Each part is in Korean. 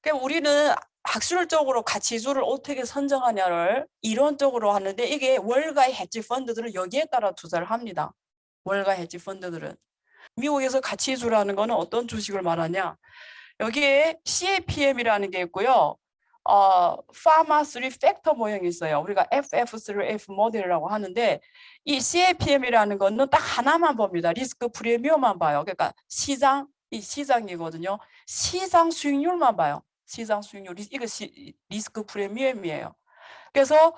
그러니까 우리는 학술적으로 가치주를 어떻게 선정하냐를 이론적으로 하는데 이게 월가의 헤지 펀드들은 여기에 따라 투자를 합니다. 월가 헤지 펀드들은. 미국에서 가치주라는 거는 어떤 주식을 말하냐? 여기에 CAPM이라는 게 있고요. 파마 3 팩터 모형이 있어요. 우리가 FF3F 모델이라고 하는데 이 CAPM이라는 거는 딱 하나만 봅니다. 리스크 프리미엄만 봐요. 그러니까 이 시장이거든요. 시장 수익률만 봐요. 시장 수익률. 이거 리스크 프리미엄이에요. 그래서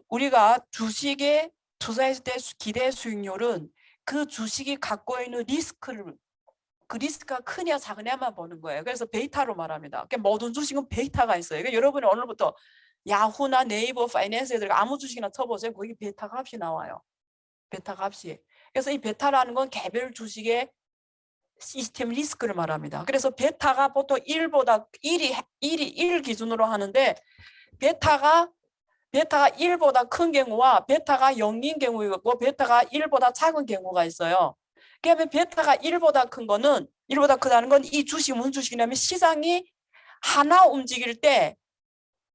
우리가 주식에 투자했을 때 기대 수익률은 그 주식이 갖고 있는 그 리스크가 크냐 작으냐만 보는 거예요. 그래서 베이타로 말합니다. 그러니까 모든 주식은 베이타가 있어요. 그러니까 여러분이 오늘부터 야후나 네이버 파이낸스에 들어가 아무 주식이나 쳐보세요. 거기 베타 값이 나와요. 베타 값이. 그래서 이 베타라는 건 개별 주식의 시스템 리스크를 말합니다. 그래서 베타가 보통 1보다 1 기준으로 하는데 베타가 1보다 큰 경우와 베타가 0인 경우가 있고 베타가 1보다 작은 경우가 있어요. 그러면 베타가 1보다 큰 거는 1보다 크다는 건 이 주식 무슨 주식이냐면 시장이 하나 움직일 때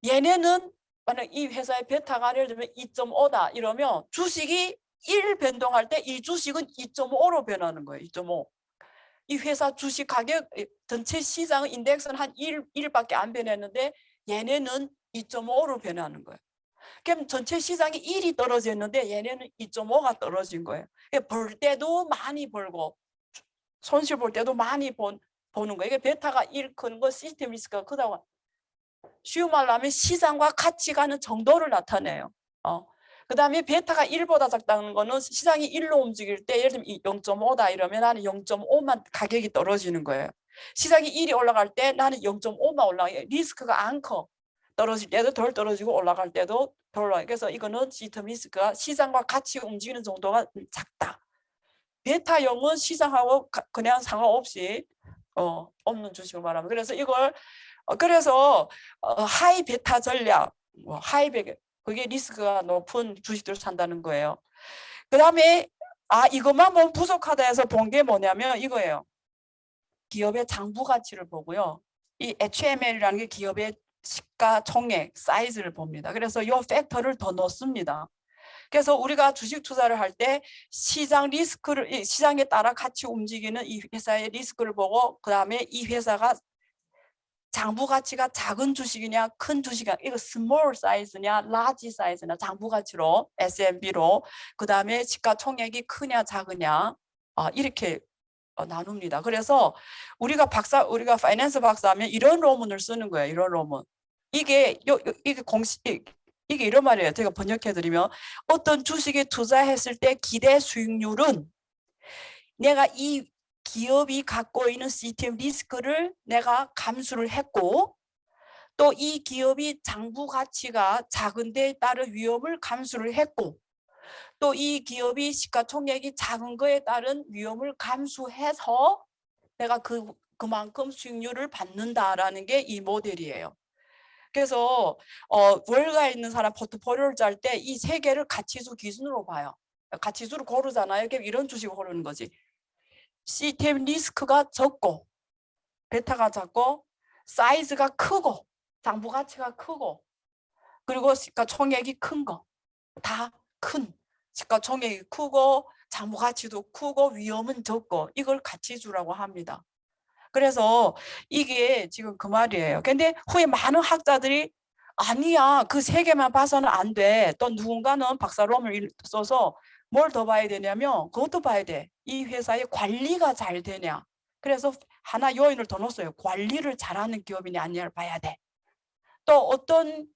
얘네는 만약 이 회사의 베타가 예를 들면 2.5다 이러면 주식이 1 변동할 때 이 주식은 2.5로 변하는 거예요. 2.5. 이 회사 주식 가격 전체 시장 인덱스는 한 1밖에 안 변했는데 얘네는 2.5로 변하는 거예요. 그럼 전체 시장이 1이 떨어졌는데 얘네는 2.5가 떨어진 거예요. 벌 때도 많이 벌고 손실 볼 때도 많이 보는 거예요. 베타가 1 크는 거 시스템 리스크가 크다고. 쉬운 말로 하면 시장과 같이 가는 정도를 나타내요. 그다음에 베타가 1보다 작다는 거는 시장이 1로 움직일 때 예를 들면 0.5다 이러면 나는 0.5만 가격이 떨어지는 거예요. 시장이 1이 올라갈 때 나는 0.5만 올라가요. 리스크가 안 커. 떨어질 때도 덜 떨어지고 올라갈 때도 덜 올라가요. 그래서 이거는 시스템 리스크가 시장과 같이 움직이는 정도가 작다. 베타 0은 시장하고 그냥 상관없이 없는 주식을 말하면 그래서 이걸 그래서 하이 베타 전략, 하이 베타 그게 리스크가 높은 주식들을 산다는 거예요. 그다음에 이것만 보면 부족하다 해서 본 게 뭐냐면 이거예요. 기업의 장부 가치를 보고요. 이 HML이라는 게 기업의 시가총액 사이즈를 봅니다. 그래서 이 팩터를 더 넣습니다. 그래서 우리가 주식 투자를 할 때 시장 리스크를 시장에 따라 같이 움직이는 이 회사의 리스크를 보고 그다음에 이 회사가 장부 가치가 작은 주식이냐 큰 주식이냐 이거 스몰 사이즈냐 라지 사이즈냐 장부 가치로 S&P로 그다음에 시가총액이 크냐 작으냐 이렇게 나눕니다. 그래서 우리가 파이낸스 박사하면 이런 논문을 쓰는 거예요. 이런 논문. 이게 공식 이게 이런 말이에요. 제가 번역해 드리면 어떤 주식에 투자했을 때 기대 수익률은 내가 이 기업이 갖고 있는 시스템 리스크를 내가 감수를 했고 또 이 기업이 장부 가치가 작은 데에 따른 위험을 감수를 했고 또 이 기업이 시가총액이 작은 거에 따른 위험을 감수해서 내가 그만큼 수익률을 받는다라는 게 이 모델이에요. 그래서 월가에 있는 사람 포트폴리오를 짤 때 이 세 개를 가치수 기준으로 봐요. 가치수를 고르잖아요. 이런 주식을 고르는 거지. 시스템 리스크가 적고 베타가 작고 사이즈가 크고 장부 가치가 크고 그리고 시가총액이 큰 거 다 큰 시가총액이 크고 장부 가치도 크고 위험은 적고 이걸 가치주라고 합니다. 그래서 이게 지금 그 말이에요. 근데 후에 많은 학자들이 아니야 그 세 개만 봐서는 안 돼. 또 누군가는 박사론을 써서 뭘 더 봐야 되냐면 그것도 봐야 돼. 이 회사의 관리가 잘 되냐. 그래서 하나 요인을 더 넣었어요. 관리를 잘하는 기업이냐 아니냐를 봐야 돼. 또 어떤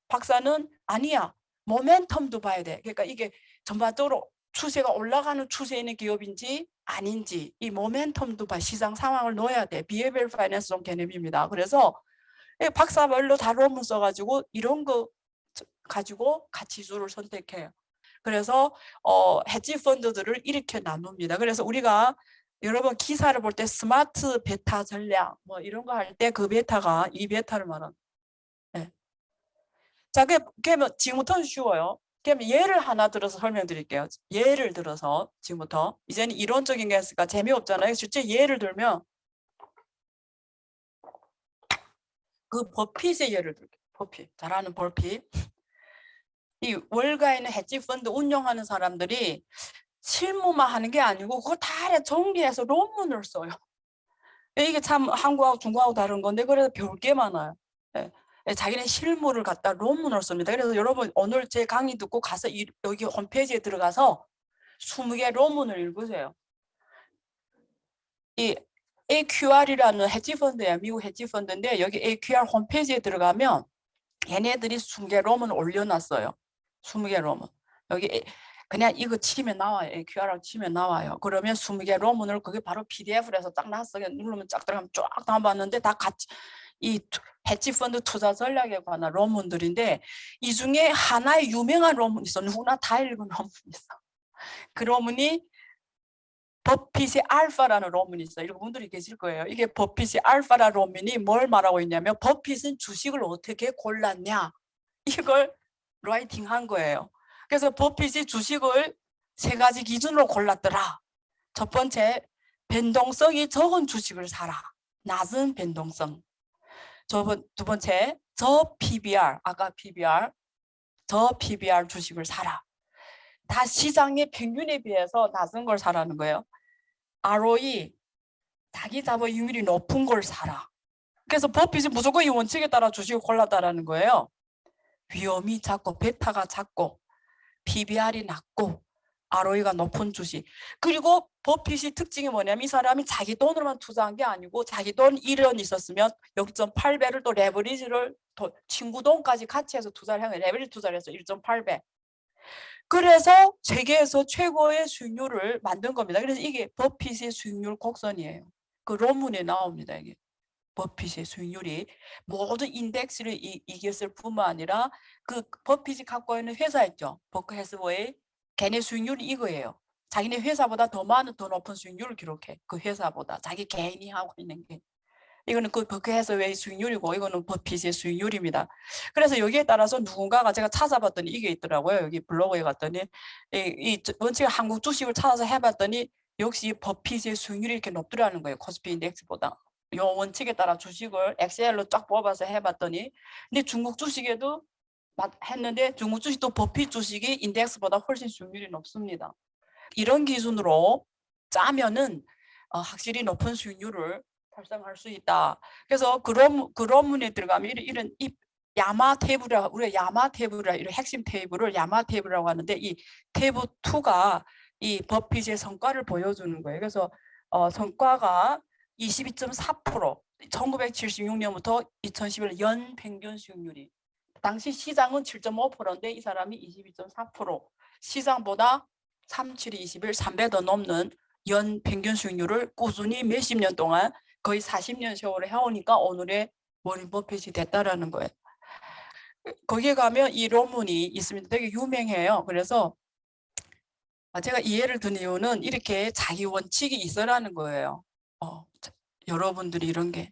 박사는 아니야 모멘텀도 봐야 돼. 그러니까 이게 전반적으로 추세가 올라가는 추세에 있는 기업인지 아닌지 이 모멘텀도 봐 시장 상황을 넣어야 돼. 비헤비얼 파이낸스 개념입니다. 그래서 박사별로 다 논문 써가지고 이런 거 가지고 가치주를 선택해요. 그래서 헤지 펀드들을 이렇게 나눕니다. 그래서 우리가 여러분 기사를 볼 때 스마트 베타 전략 뭐 이런 거 할 때 그 베타가 이 베타를 말하는. 네. 자, 그러면 지금부터는 쉬워요. 그러면 예를 하나 들어서 설명드릴게요. 예를 들어서 지금부터 이제는 이론적인 게 있으니까 재미없잖아요. 실제 예를 들면 그 버핏의 예를 들게. 버핏, 잘 아는 버핏. 이 월가에 있는 헤지 펀드 운영하는 사람들이 실무만 하는 게 아니고 그걸 다 정리해서 논문을 써요. 이게 참 한국하고 중국하고 다른 건데 그래서 배울 게 많아요. 예. 자기네 실무를 갖다 논문을 씁니다. 그래서 여러분 오늘 제 강의 듣고 가서 여기 홈페이지에 들어가서 20개 논문을 읽으세요. 이 AQR이라는 헤지펀드야. 미국 헤지펀드인데 여기 AQR 홈페이지에 들어가면 얘네들이 20개 논문을 올려놨어요. 20개 논문. 여기 그냥 이거 치면 나와요. AQR라고 치면 나와요. 그러면 20개 논문을 그게 바로 PDF로 해서 딱 놨어. 누르면 쫙 들어가면 쫙 담아봤는데 다 같이 이 헤지펀드 투자 전략에 관한 논문들인데 이 중에 하나의 유명한 논문이 있어. 누구나 다 읽은 논문이 있어. 그 논문이 버핏의 알파라는 논문이 있어요. 이런 분들이 계실 거예요. 이게 버핏의 알파라는 논문이 뭘 말하고 있냐면 버핏은 주식을 어떻게 골랐냐 이걸 라이팅한 거예요. 그래서 버핏이 주식을 3가지 기준으로 골랐더라. 첫 번째, 변동성이 적은 주식을 사라. 낮은 변동성. 두 번째, 저 PBR, 아까 PBR, 저 PBR 주식을 사라. 다 시장의 평균에 비해서 낮은 걸 사라는 거예요. ROE, 자기 자본이익률이 높은 걸 사라. 그래서 버핏이 무조건 이 원칙에 따라 주식을 골랐다라는 거예요. 위험이 작고 베타가 작고 PBR이 낮고 ROE가 높은 주식. 그리고 버핏이 특징이 뭐냐면 이 사람이 자기 돈으로만 투자한 게 아니고 자기 돈 1원 있었으면 0.8배를 또 레버리지를 또 친구 돈까지 같이 해서 투자를 한 거예요. 레버리지 투자를 해서 1.8배. 그래서 세계에서 최고의 수익률을 만든 겁니다. 그래서 이게 버핏의 수익률 곡선이에요. 그 논문에 나옵니다. 이게 버핏의 수익률이 모든 인덱스를 이겼을 뿐만 아니라 그 버핏이 갖고 있는 회사 있죠. 버크 해스웨이. 걔네 수익률이 이거예요. 자기네 회사보다 더 많은 더 높은 수익률을 기록해. 그 회사보다 자기 개인이 하고 있는 게. 이거는 그 버크 해스웨이 수익률이고 이거는 버핏의 수익률입니다. 그래서 여기에 따라서 누군가가 제가 찾아봤더니 이게 있더라고요. 여기 블로그에 갔더니 이 원칙 한국 주식을 찾아서 해봤더니 역시 버핏의 수익률이 이렇게 높더라는 거예요. 코스피 인덱스보다. 요 원칙에 따라 주식을 엑셀로 쫙 뽑아서 해봤더니 근데 중국 주식에도 했는데 중국 주식도 버핏 주식이 인덱스보다 훨씬 수익률이 높습니다. 이런 기준으로 짜면은 확실히 높은 수익률을 달성할 수 있다. 그래서 그런 논문에 들어가면 이런 야마 테이블이라 우리가 야마 테이블이라 이런 핵심 테이블을 야마 테이블이라고 하는데 이 테이블 2가 이 버핏의 성과를 보여주는 거예요. 그래서 성과가 22.4% 1976년부터 2011년 연 평균 수익률이 당시 시장은 7.5%인데 이 사람이 22.4% 시장보다 37이 21 3배 더 넘는 연 평균 수익률을 꾸준히 몇십 년 동안 거의 40년 세월을 해오니까 오늘의 워렌 버핏이 됐다라는 거예요. 거기에 가면 이 논문이 있습니다. 되게 유명해요. 그래서 제가 이해를 든 이유는 이렇게 자기 원칙이 있어라는 거예요. 여러분들이 이런 게